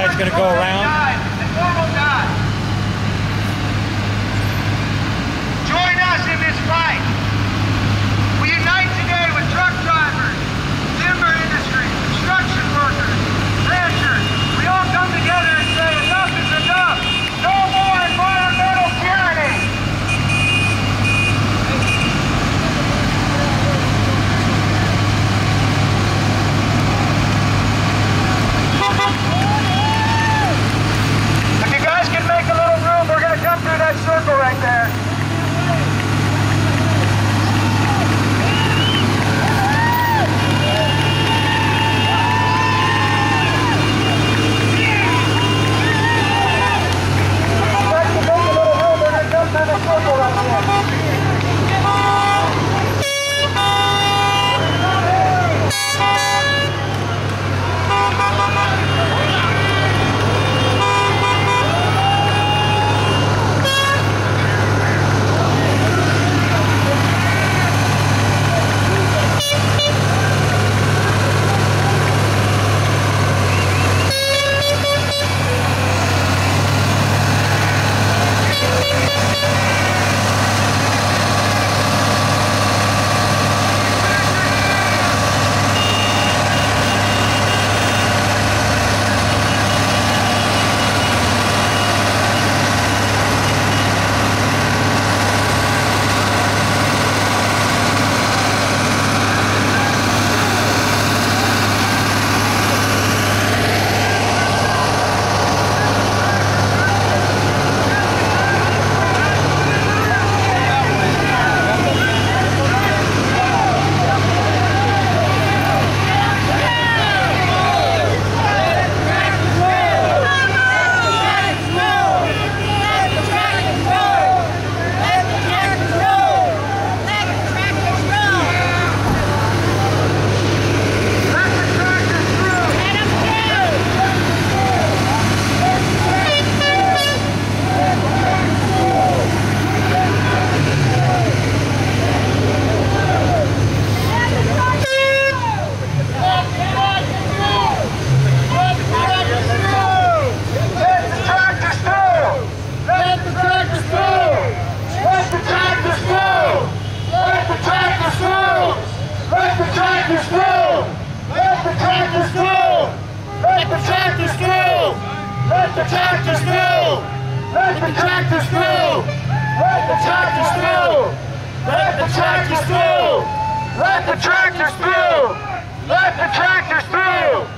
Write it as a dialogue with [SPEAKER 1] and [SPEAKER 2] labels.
[SPEAKER 1] guy's going to go around.
[SPEAKER 2] Join us in this fight. We unite today with truck drivers, timber industry, construction workers, ranchers. We all come together and say enough is enough. No more environmental tyranny. If you guys can make a little room, we're going to come through that circle right there. Let the tractors through! Let the tractors through! Let the tractors through! Let the tractors through! Let the tractors through! Let the tractors through!